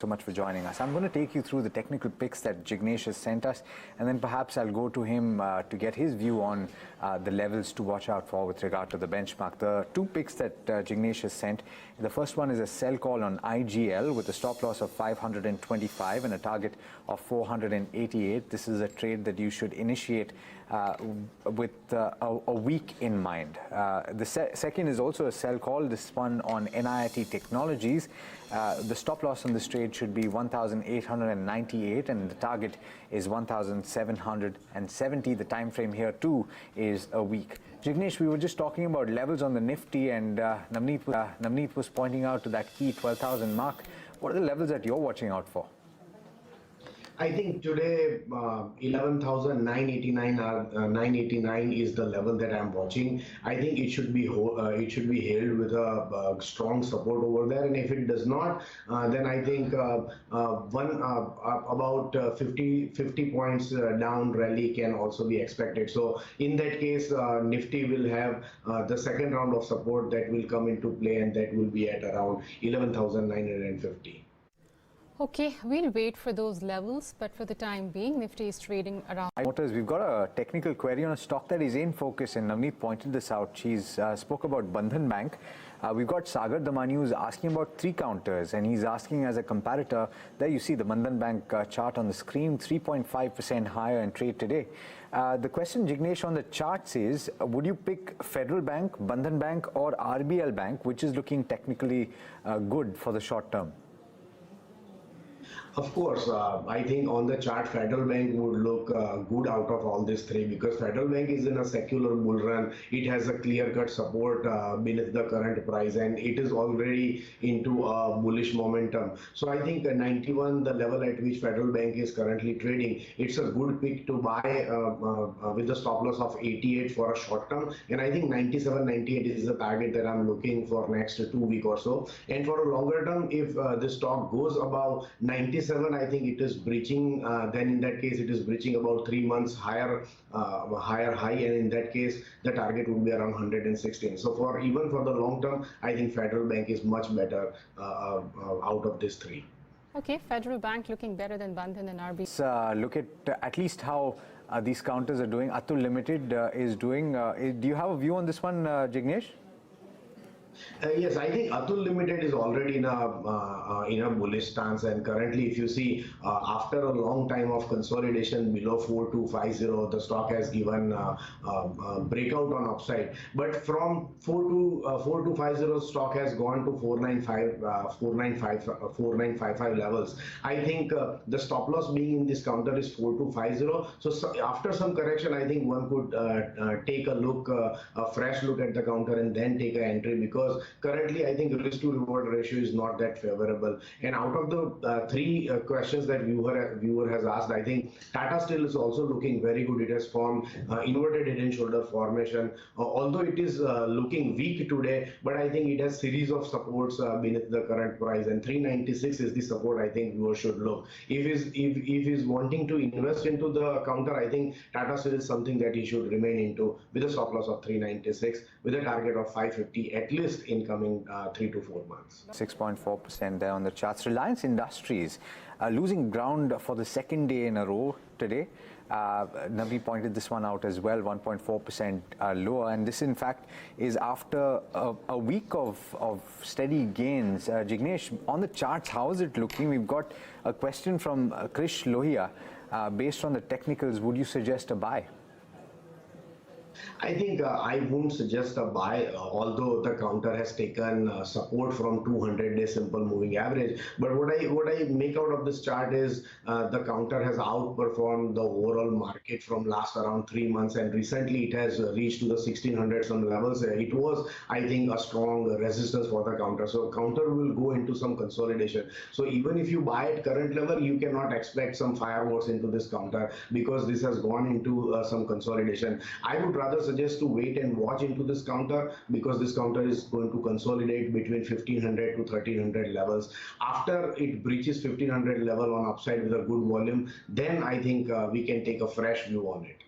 So much for joining us. I'm going to take you through the technical picks that Jignesh has sent us, and then perhaps I'll go to him to get his view on the levels to watch out for with regard to the benchmark. The two picks that Jignesh has sent, the first one is a sell call on IGL with a stop loss of 525 and a target of 488. This is a trade that you should initiate with a week in mind. The second is also a sell call, this one on NIIT Technologies. The stop loss on this trade should be 1,898 and the target is 1,770. The time frame here too is a week. Jignesh, we were just talking about levels on the Nifty, and Navneet was pointing out to that key 12,000 mark. What are the levels that you're watching out for? I think today 11,989 989 is the level that I'm watching. I think it should be held with a strong support over there, and if it does not, then I think about 50 points down rally can also be expected. So in that case, Nifty will have the second round of support that will come into play, and that will be at around 11,950. Okay, we'll wait for those levels, but for the time being, Nifty is trading around. We've got a technical query on a stock that is in focus, and Navneet pointed this out. She's spoke about Bandhan Bank. We've got Sagar Damani who's asking about three counters, and he's asking as a comparator. There you see the Bandhan Bank chart on the screen, 3.5% higher in trade today. The question, Jignesh, on the charts is, would you pick Federal Bank, Bandhan Bank or RBL Bank, which is looking technically good for the short term? Of course, I think on the chart, Federal Bank would look good out of all these three, because Federal Bank is in a secular bull run. It has a clear-cut support beneath the current price, and it is already into a bullish momentum. So I think 91, the level at which Federal Bank is currently trading, it's a good pick to buy with the stop loss of 88 for a short term. And I think 97, 98 is the target that I'm looking for next 2 weeks or so. And for a longer term, if the stock goes above 97, I think it is breaching, then in that case it is breaching about 3 months higher high, and in that case the target would be around 116. So even for the long term, I think Federal Bank is much better out of these three. Okay, Federal Bank looking better than Bandhan and RB. Let's look at least how these counters are doing. Atul Limited is doing. Do you have a view on this one, Jignesh? Yes, I think Atul Limited is already in a bullish stance, and currently, if you see, after a long time of consolidation below 4250, the stock has given breakout on upside. But from 4250, stock has gone to 4955 levels. I think the stop loss being in this counter is 4250. So after some correction, I think one could take a fresh look at the counter and then take an entry, because currently I think risk to reward ratio is not that favorable. And out of the three questions that viewer has asked, I think Tata Steel is also looking very good. It has formed inverted head and shoulder formation, although it is looking weak today, but I think it has series of supports beneath the current price, and 396 is the support I think viewer should look. If he's wanting to invest into the counter, I think Tata Steel is something that he should remain into with a stop loss of 396 with a target of 550 at least in coming 3 to 4 months. 6.4% there on the charts. Reliance Industries losing ground for the second day in a row today. Navi pointed this one out as well, 1.4% lower, and this in fact is after a week of steady gains. Jignesh, on the charts, how is it looking? We've got a question from Krish Lohia. Based on the technicals, would you suggest a buy? I think I wouldn't suggest a buy, although the counter has taken support from 200-day simple moving average. But what I make out of this chart is the counter has outperformed the overall market from last around 3 months, and recently it has reached to the 1600 some levels. It was, I think, a strong resistance for the counter. So counter will go into some consolidation. So even if you buy at current level, you cannot expect some fireworks into this counter, because this has gone into some consolidation. I would rather suggest to wait and watch into this counter, because this counter is going to consolidate between 1500 to 1300 levels. After it breaches 1500 level on upside with a good volume, then I think we can take a fresh view on it.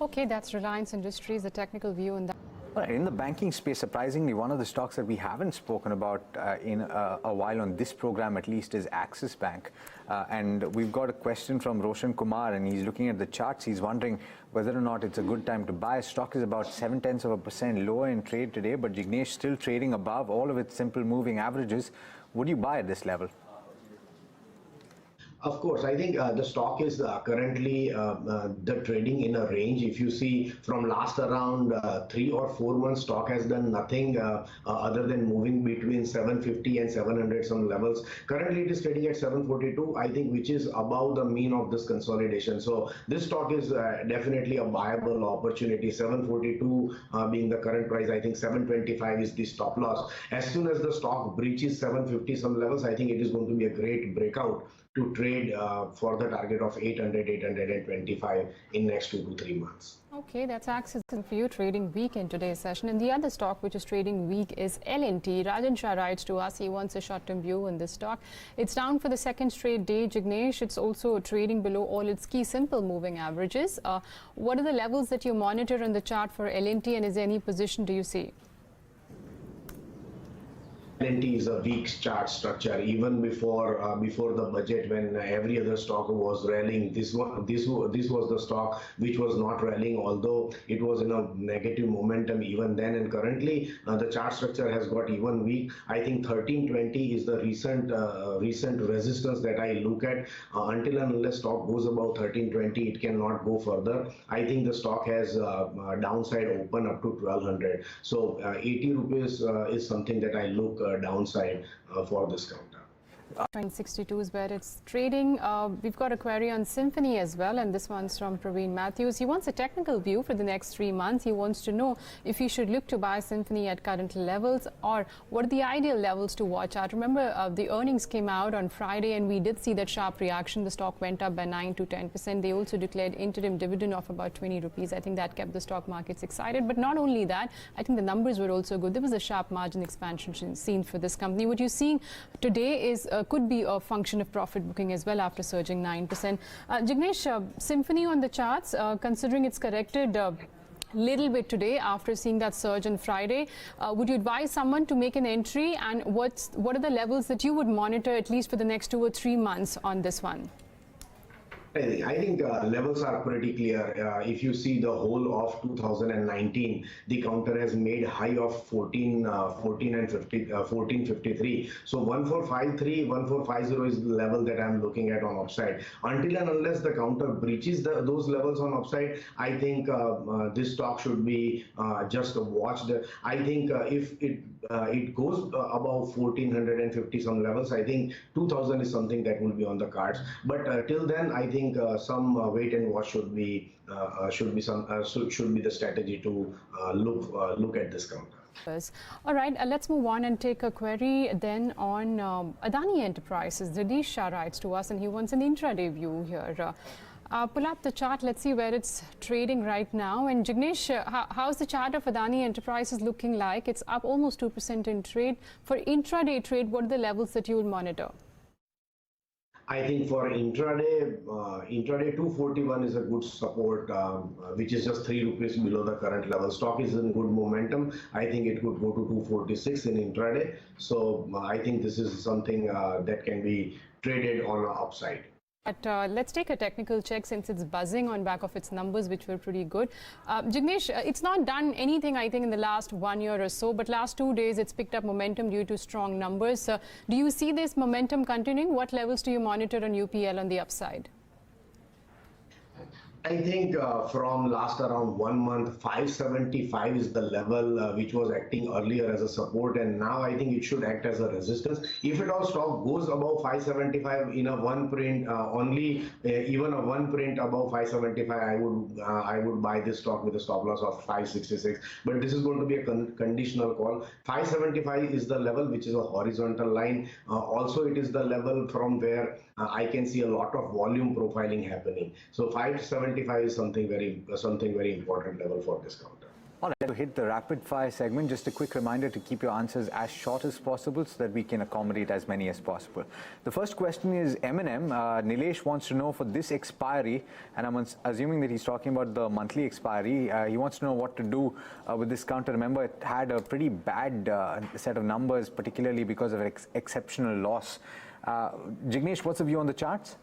Okay, that's Reliance Industries, the technical view on that. Well, in the banking space, surprisingly, one of the stocks that we haven't spoken about in a while on this program at least is Axis Bank. And we've got a question from Roshan Kumar, and he's looking at the charts. He's wondering whether or not it's a good time to buy. Stock is about 0.7% lower in trade today, but Jignesh still trading above all of its simple moving averages. Would you buy at this level? Of course, I think the stock is currently the trading in a range. If you see from last around 3 or 4 months, stock has done nothing other than moving between 750 and 700 some levels. Currently, it is trading at 742, I think, which is above the mean of this consolidation. So this stock is definitely a buyable opportunity. 742 being the current price, I think 725 is the stop loss. As soon as the stock breaches 750 some levels, I think it is going to be a great breakout to trade for the target of 800, 825 in next 2 to 3 months. Okay, that's Axis for you, trading weak in today's session. And the other stock which is trading weak is L&T. Rajan Shah writes to us, he wants a short-term view on this stock. It's down for the second straight day, Jignesh. It's also trading below all its key simple moving averages. What are the levels that you monitor on the chart for L&T, and is there any position do you see? L&T is a weak chart structure. Even before the budget, when every other stock was rallying, this was the stock which was not rallying, although it was in a negative momentum even then. And currently, the chart structure has got even weak. I think 1320 is the recent resistance that I look at. Until and unless stock goes above 1320, it cannot go further. I think the stock has downside open up to 1200. So 80 rupees is something that I look downside for this counter. 62 is where it's trading. We've got a query on Symphony as well, and this one's from Praveen Matthews. He wants a technical view for the next 3 months. He wants to know if he should look to buy Symphony at current levels, or what are the ideal levels to watch out. Remember, the earnings came out on Friday, and we did see that sharp reaction. The stock went up by 9 to 10%. They also declared interim dividend of about 20 rupees. I think that kept the stock markets excited. But not only that, I think the numbers were also good. There was a sharp margin expansion seen for this company. What you're seeing today is could be a function of profit booking as well after surging 9%. Jignesh, Symphony on the charts, considering it's corrected little bit today after seeing that surge on Friday, would you advise someone to make an entry, and what are the levels that you would monitor at least for the next 2 or 3 months on this one? I think levels are pretty clear. If you see the whole of 2019, the counter has made high of 1453. So 1453, 1450 is the level that I'm looking at on upside. Until and unless the counter breaches those levels on upside, I think this stock should be just watched. I think if it goes above 1450 some levels, I think 2000 is something that will be on the cards. But till then, I think some wait and watch should be the strategy to look at this counter. All right, let's move on and take a query then on Adani Enterprises. Jignesh Shah writes to us, and he wants an intraday view here. Pull up the chart. Let's see where it's trading right now. And Jignesh, how's the chart of Adani Enterprises looking like? It's up almost 2% in trade. For intraday trade, what are the levels that you will monitor? I think for intraday 241 is a good support, which is just 3 rupees below the current level. Stock is in good momentum. I think it could go to 246 in intraday. So I think this is something that can be traded on the upside. But let's take a technical check since it's buzzing on back of its numbers, which were pretty good. Jignesh, it's not done anything, I think, in the last 1 year or so, but last 2 days it's picked up momentum due to strong numbers. Do you see this momentum continuing? What levels do you monitor on UPL on the upside? I think from last around 1 month, 575 is the level which was acting earlier as a support, and now I think it should act as a resistance. If at all stock goes above 575 in a one print, even a one print above 575, I would buy this stock with a stop loss of 566. But this is going to be a conditional call. 575 is the level which is a horizontal line. Also, it is the level from where I can see a lot of volume profiling happening. So 575 is something very important level for this counter. All right, to hit the rapid fire segment, just a quick reminder to keep your answers as short as possible so that we can accommodate as many as possible. The first question is M&M. Nilesh wants to know for this expiry, and I'm assuming that he's talking about the monthly expiry. He wants to know what to do with this counter. Remember, it had a pretty bad set of numbers, particularly because of exceptional loss. Jignesh, what's the view on the charts?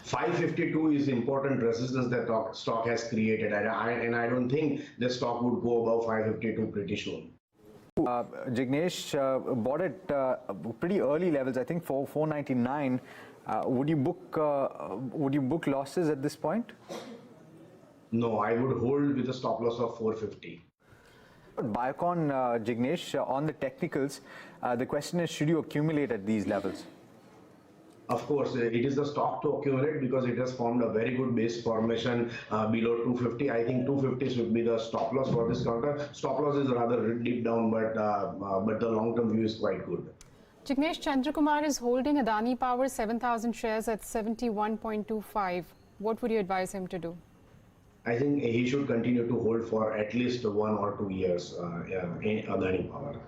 552 is important resistance that stock has created, and I don't think the stock would go above 552 pretty soon. Jignesh bought it pretty early levels, I think for 499. Would you book losses at this point? No, I would hold with a stop loss of 450. Biocon, Jignesh, on the technicals, the question is, should you accumulate at these levels? Of course, it is the stock to accumulate because it has formed a very good base formation below 250. I think 250 should be the stop loss for this counter. Stop loss is rather deep down, but the long-term view is quite good. Jignesh, Chandrakumar is holding Adani Power 7,000 shares at 71.25. What would you advise him to do? I think he should continue to hold for at least 1 or 2 years in Adani Power.